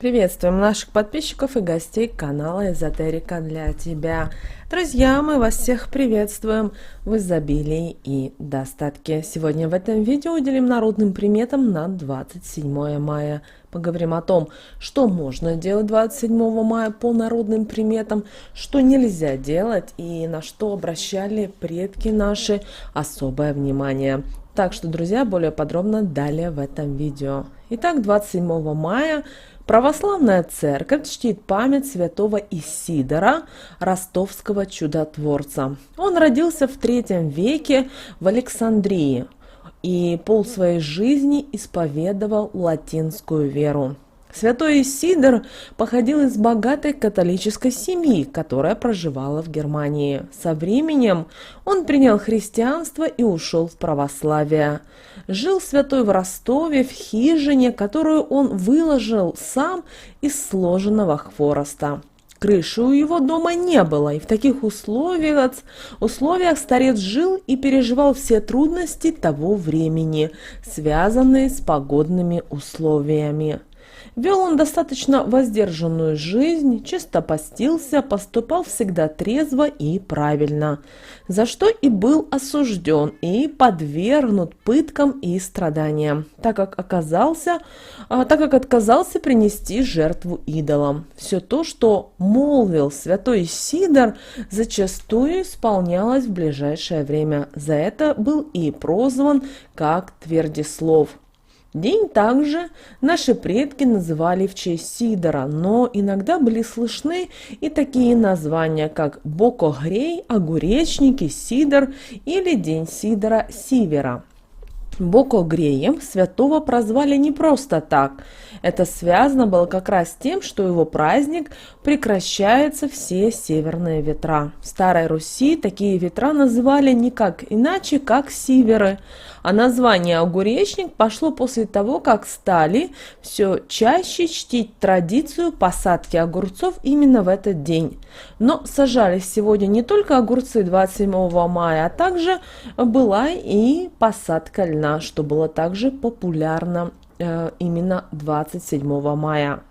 Приветствуем наших подписчиков и гостей канала Эзотерика для тебя. Друзья, мы вас всех приветствуем в изобилии и достатке. Сегодня в этом видео уделим народным приметам на 27 мая. Поговорим о том, что можно делать 27 мая по народным приметам, что нельзя делать и на что обращали предки наши особое внимание. Так что, друзья, более подробно далее в этом видео. Итак, 27 мая Православная Церковь чтит память святого Исидора, ростовского чудотворца. Он родился в III веке в Александрии и пол своей жизни исповедовал латинскую веру. Святой Исидор походил из богатой католической семьи, которая проживала в Германии. Со временем он принял христианство и ушел в православие. Жил святой в Ростове в хижине, которую он выложил сам из сложенного хвороста. Крыши у его дома не было, и в таких условиях старец жил и переживал все трудности того времени, связанные с погодными условиями. Вел он достаточно воздержанную жизнь, часто постился, поступал всегда трезво и правильно, за что и был осужден и подвергнут пыткам и страданиям, так как отказался принести жертву идолам. Все то, что молвил святой Исидор, зачастую исполнялось в ближайшее время. За это был и прозван как Твердислов. День также наши предки называли в честь Сидора, но иногда были слышны и такие названия, как Бокогрей, Огуречники, Сидор или День Сидора Сивера. Бокогреем святого прозвали не просто так. Это связано было как раз с тем, что его праздник прекращаются все северные ветра. В Старой Руси такие ветра называли никак иначе, как сиверы. А название огуречник пошло после того, как стали все чаще чтить традицию посадки огурцов именно в этот день. Но сажались сегодня не только огурцы 27 мая, а также была и посадка льна, что было также популярно именно 27 мая.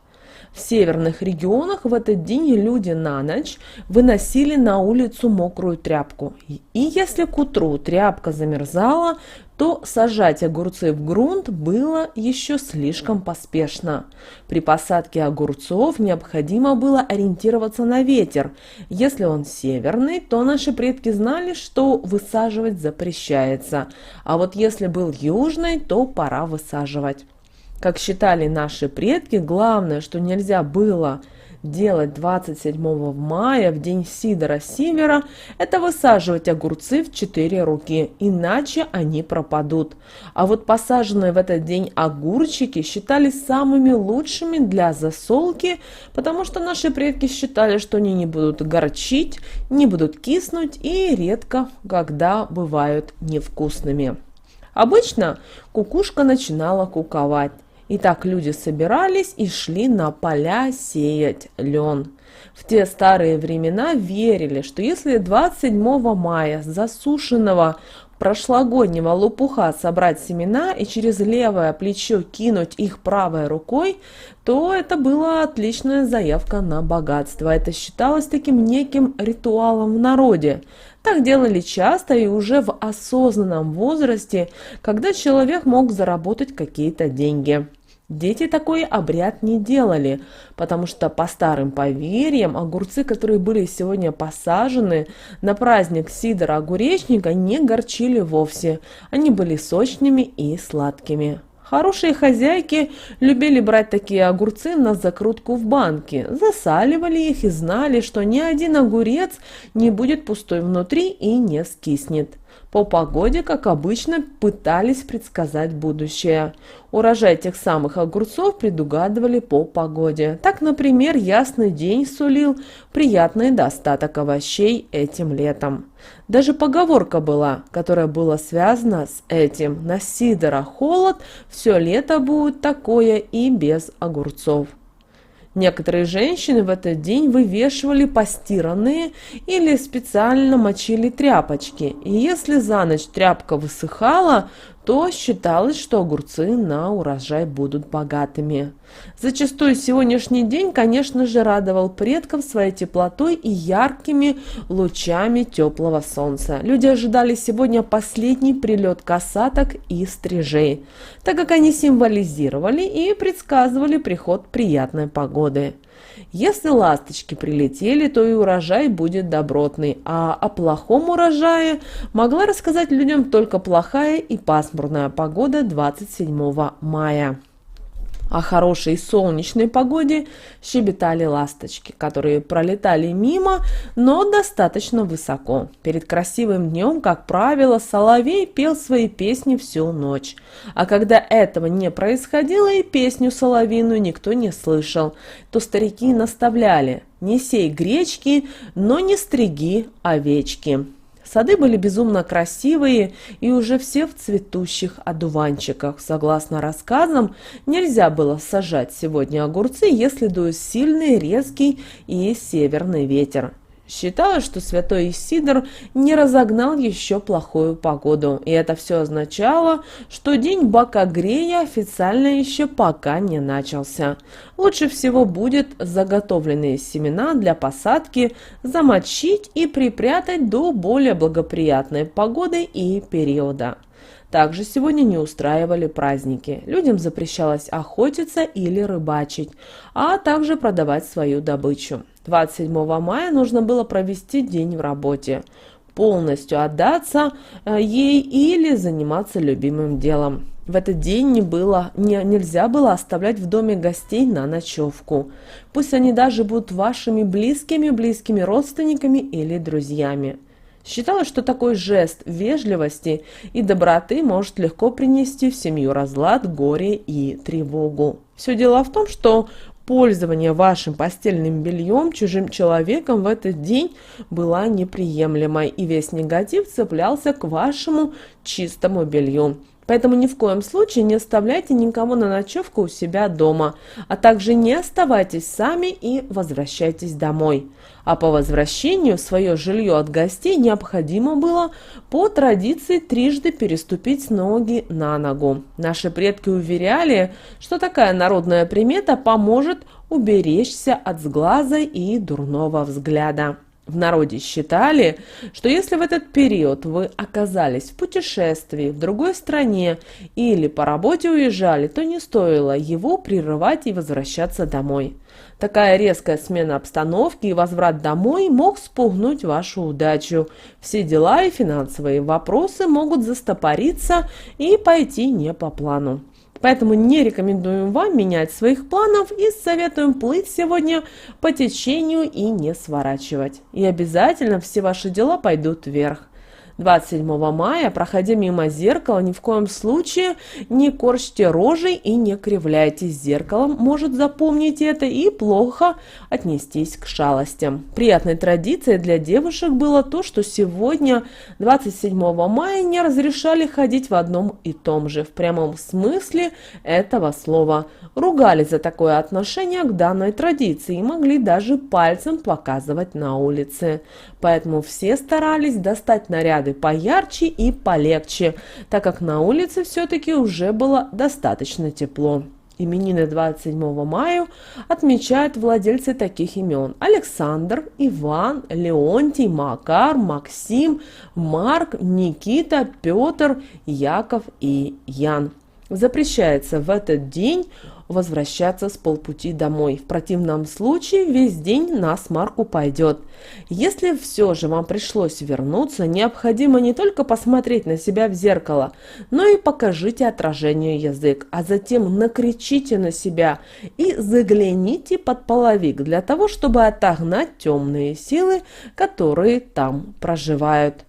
В северных регионах в этот день люди на ночь выносили на улицу мокрую тряпку. И если к утру тряпка замерзала, то сажать огурцы в грунт было еще слишком поспешно. При посадке огурцов необходимо было ориентироваться на ветер. Если он северный, то наши предки знали, что высаживать запрещается. А вот если был южный, то пора высаживать. Как считали наши предки, главное, что нельзя было делать 27 мая, в день Сидора Сивера, это высаживать огурцы в 4 руки, иначе они пропадут. А вот посаженные в этот день огурчики считались самыми лучшими для засолки, потому что наши предки считали, что они не будут горчить, не будут киснуть и редко когда бывают невкусными. Обычно кукушка начинала куковать. И так люди собирались и шли на поля сеять лен. В те старые времена верили, что если 27 мая с засушенного прошлогоднего лопуха собрать семена и через левое плечо кинуть их правой рукой, то это была отличная заявка на богатство. Это считалось таким неким ритуалом в народе. Так делали часто и уже в осознанном возрасте, когда человек мог заработать какие-то деньги. Дети такой обряд не делали, потому что по старым поверьям огурцы, которые были сегодня посажены на праздник Сидора Огуречника, не горчили вовсе. Они были сочными и сладкими. Хорошие хозяйки любили брать такие огурцы на закрутку в банке, засаливали их и знали, что ни один огурец не будет пустой внутри и не скиснет. По погоде, как обычно, пытались предсказать будущее. Урожай тех самых огурцов предугадывали по погоде. Так, например, ясный день сулил приятный достаток овощей этим летом. Даже поговорка была, которая была связана с этим: на Сидора холод, все лето будет такое и без огурцов. Некоторые женщины в этот день вывешивали постиранные или специально мочили тряпочки, и если за ночь тряпка высыхала, то считалось, что огурцы на урожай будут богатыми. Зачастую сегодняшний день, конечно же, радовал предков своей теплотой и яркими лучами теплого солнца. Люди ожидали сегодня последний прилет касаток и стрижей, так как они символизировали и предсказывали приход приятной погоды. Если ласточки прилетели, то и урожай будет добротный, а о плохом урожае могла рассказать людям только плохая и пасмурная погода 27 мая. О хорошей и солнечной погоде щебетали ласточки, которые пролетали мимо, но достаточно высоко. Перед красивым днем, как правило, соловей пел свои песни всю ночь. А когда этого не происходило и песню соловьиную никто не слышал, то старики наставляли: «Не сей гречки, но не стриги овечки». Сады были безумно красивые и уже все в цветущих одуванчиках. Согласно рассказам, нельзя было сажать сегодня огурцы, если дует сильный, резкий и северный ветер. Считалось, что святой Исидор не разогнал еще плохую погоду, и это все означало, что день бакагрея официально еще пока не начался. Лучше всего будет заготовленные семена для посадки замочить и припрятать до более благоприятной погоды и периода. Также сегодня не устраивали праздники. Людям запрещалось охотиться или рыбачить, а также продавать свою добычу. 27 мая нужно было провести день в работе, полностью отдаться ей или заниматься любимым делом. В этот день нельзя было оставлять в доме гостей на ночевку. Пусть они даже будут вашими близкими родственниками или друзьями. Считалось, что такой жест вежливости и доброты может легко принести в семью разлад, горе и тревогу. Все дело в том, что пользование вашим постельным бельем чужим человеком в этот день было неприемлемой, и весь негатив цеплялся к вашему чистому белью. Поэтому ни в коем случае не оставляйте никого на ночевку у себя дома, а также не оставайтесь сами и возвращайтесь домой. А по возвращению в свое жилье от гостей необходимо было по традиции трижды переступить с ноги на ногу. Наши предки уверяли, что такая народная примета поможет уберечься от сглаза и дурного взгляда. В народе считали, что если в этот период вы оказались в путешествии в другой стране или по работе уезжали, то не стоило его прерывать и возвращаться домой. Такая резкая смена обстановки и возврат домой мог спугнуть вашу удачу. Все дела и финансовые вопросы могут застопориться и пойти не по плану. Поэтому не рекомендуем вам менять своих планов и советуем плыть сегодня по течению и не сворачивать. И обязательно все ваши дела пойдут вверх. 27 мая, проходя мимо зеркала, ни в коем случае не корчьте рожи и не кривляйтесь. Зеркалом может запомнить это и плохо отнестись к шалостям. Приятной традицией для девушек было то, что сегодня, 27 мая, не разрешали ходить в одном и том же, в прямом смысле этого слова. Ругали за такое отношение к данной традиции и могли даже пальцем показывать на улице. Поэтому все старались достать наряды поярче и полегче, так как на улице все-таки уже было достаточно тепло. Именины 27 мая отмечают владельцы таких имен: Александр, Иван, Леонтий, Макар, Максим, Марк, Никита, Петр, Яков и Ян. Запрещается в этот день возвращаться с полпути домой. В противном случае весь день на смарку пойдет. Если все же вам пришлось вернуться, необходимо не только посмотреть на себя в зеркало, но и покажите отражению язык, а затем накричите на себя и загляните под половик для того, чтобы отогнать темные силы, которые там проживают.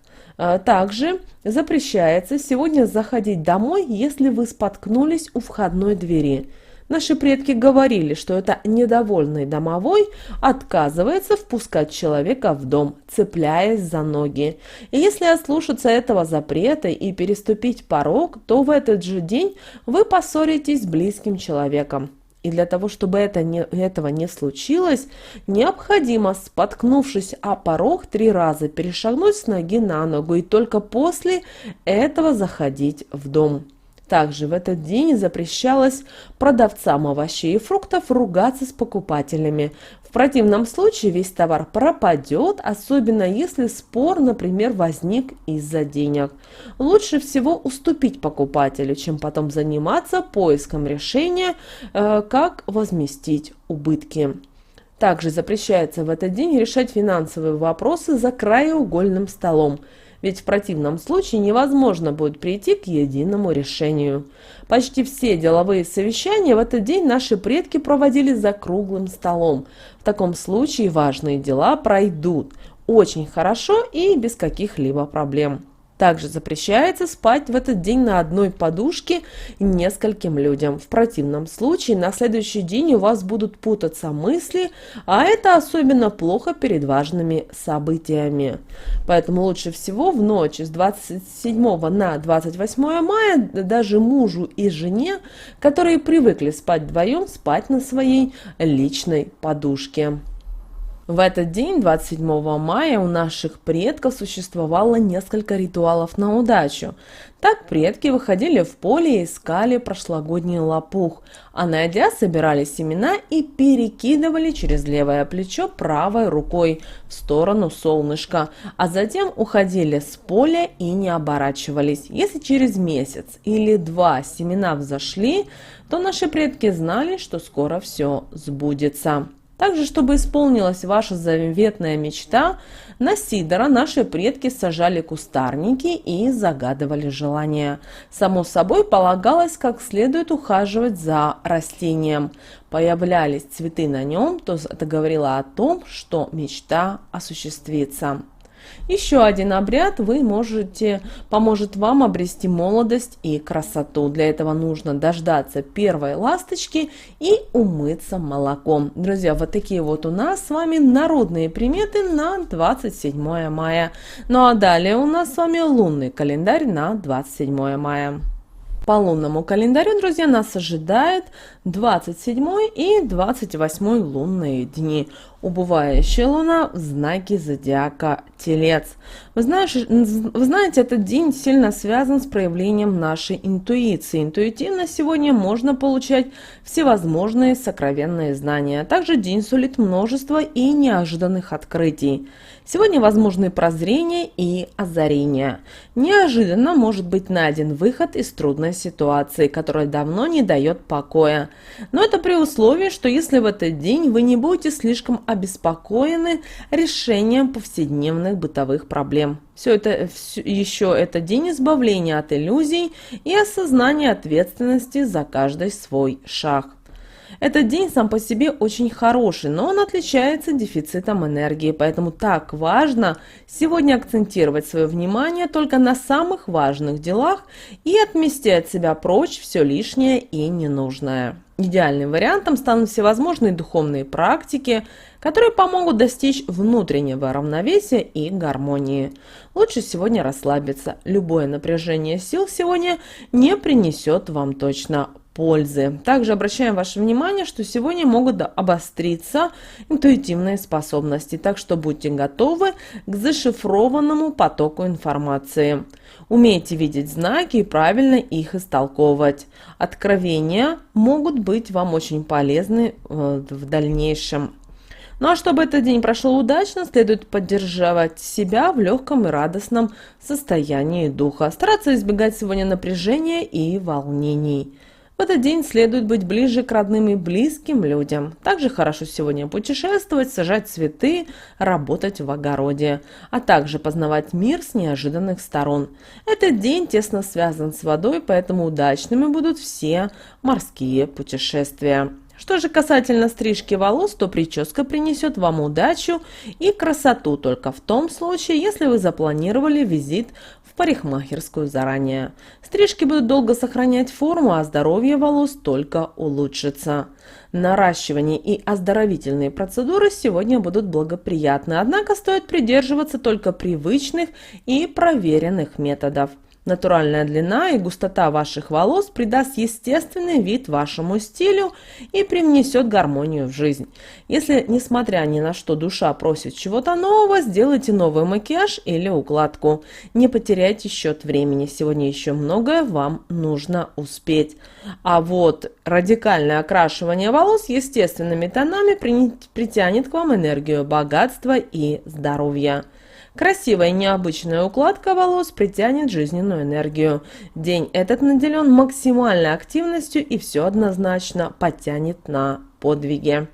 Также запрещается сегодня заходить домой, если вы споткнулись у входной двери. Наши предки говорили, что это недовольный домовой отказывается впускать человека в дом, цепляясь за ноги. И если ослушаться этого запрета и переступить порог, то в этот же день вы поссоритесь с близким человеком. И для того, чтобы этого не случилось, необходимо, споткнувшись о порог, 3 раза перешагнуть с ноги на ногу и только после этого заходить в дом. Также в этот день запрещалось продавцам овощей и фруктов ругаться с покупателями. В противном случае весь товар пропадет, особенно если спор, например, возник из-за денег. Лучше всего уступить покупателю, чем потом заниматься поиском решения, как возместить убытки. Также запрещается в этот день решать финансовые вопросы за краеугольным столом, ведь в противном случае невозможно будет прийти к единому решению. Почти все деловые совещания в этот день наши предки проводили за круглым столом. В таком случае важные дела пройдут очень хорошо и без каких-либо проблем. Также запрещается спать в этот день на одной подушке нескольким людям. В противном случае на следующий день у вас будут путаться мысли, а это особенно плохо перед важными событиями. Поэтому лучше всего в ночь с 27 на 28 мая даже мужу и жене, которые привыкли спать вдвоем, спать на своей личной подушке. В этот день, 27 мая, у наших предков существовало несколько ритуалов на удачу. Так предки выходили в поле и искали прошлогодний лопух, а найдя, собирали семена и перекидывали через левое плечо правой рукой в сторону солнышка, а затем уходили с поля и не оборачивались. Если через месяц или 2 семена взошли, то наши предки знали, что скоро все сбудется. Также, чтобы исполнилась ваша заветная мечта, на сидора наши предки сажали кустарники и загадывали желания. Само собой, полагалось как следует ухаживать за растением. Появлялись цветы на нем, то это говорило о том, что мечта осуществится. Еще один обряд поможет вам обрести молодость и красоту. Для этого нужно дождаться первой ласточки и умыться молоком. Друзья, вот такие вот у нас с вами народные приметы на 27 мая. Ну а далее у нас с вами лунный календарь на 27 мая. По лунному календарю, друзья, нас ожидает 27 и 28 лунные дни. Убывающая луна в знаке зодиака Телец. Вы знаете, этот день сильно связан с проявлением нашей интуиции. Интуитивно сегодня можно получать всевозможные сокровенные знания. Также день сулит множество и неожиданных открытий. Сегодня возможны прозрения и озарения. Неожиданно может быть найден выход из трудной ситуации, которая давно не дает покоя. Но это при условии, что если в этот день вы не будете слишком обеспокоены решением повседневных бытовых проблем. Это день избавления от иллюзий и осознания ответственности за каждый свой шаг. Этот день сам по себе очень хороший, но он отличается дефицитом энергии, поэтому так важно сегодня акцентировать свое внимание только на самых важных делах и отмести от себя прочь все лишнее и ненужное. Идеальным вариантом станут всевозможные духовные практики, которые помогут достичь внутреннего равновесия и гармонии. Лучше сегодня расслабиться. Любое напряжение сил сегодня не принесет вам точно пользы. Также обращаем ваше внимание, что сегодня могут обостриться интуитивные способности, так что будьте готовы к зашифрованному потоку информации. Умейте видеть знаки и правильно их истолковывать. Откровения могут быть вам очень полезны в дальнейшем. Ну а чтобы этот день прошел удачно, следует поддерживать себя в легком и радостном состоянии духа. Стараться избегать сегодня напряжения и волнений. В этот день следует быть ближе к родным и близким людям. Также хорошо сегодня путешествовать, сажать цветы, работать в огороде, а также познавать мир с неожиданных сторон. Этот день тесно связан с водой, поэтому удачными будут все морские путешествия. Что же касательно стрижки волос, то прическа принесет вам удачу и красоту только в том случае, если вы запланировали визит в парикмахерскую заранее. Стрижки будут долго сохранять форму, а здоровье волос только улучшится. Наращивание и оздоровительные процедуры сегодня будут благоприятны, однако стоит придерживаться только привычных и проверенных методов. Натуральная длина и густота ваших волос придаст естественный вид вашему стилю и привнесет гармонию в жизнь. Если, несмотря ни на что, душа просит чего-то нового, сделайте новый макияж или укладку. Не потеряйте счет времени, сегодня еще многое вам нужно успеть. А вот радикальное окрашивание волос естественными тонами притянет к вам энергию богатства и здоровья. Красивая и необычная укладка волос притянет жизненную энергию. День этот наделен максимальной активностью и все однозначно потянет на подвиги.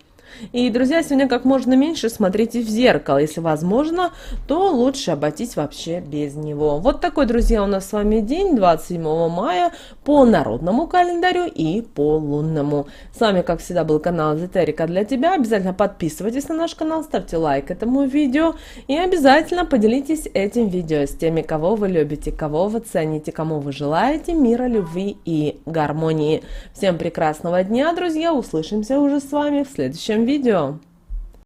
И, друзья, сегодня как можно меньше смотрите в зеркало. Если возможно, то лучше обойтись вообще без него. Вот такой, друзья, у нас с вами день 27 мая по народному календарю и по лунному. С вами, как всегда, был канал Эзотерика для тебя. Обязательно подписывайтесь на наш канал, ставьте лайк этому видео и обязательно поделитесь этим видео с теми, кого вы любите, кого вы цените, кому вы желаете мира, любви и гармонии. Всем прекрасного дня, друзья. Услышимся уже с вами в следующем видео.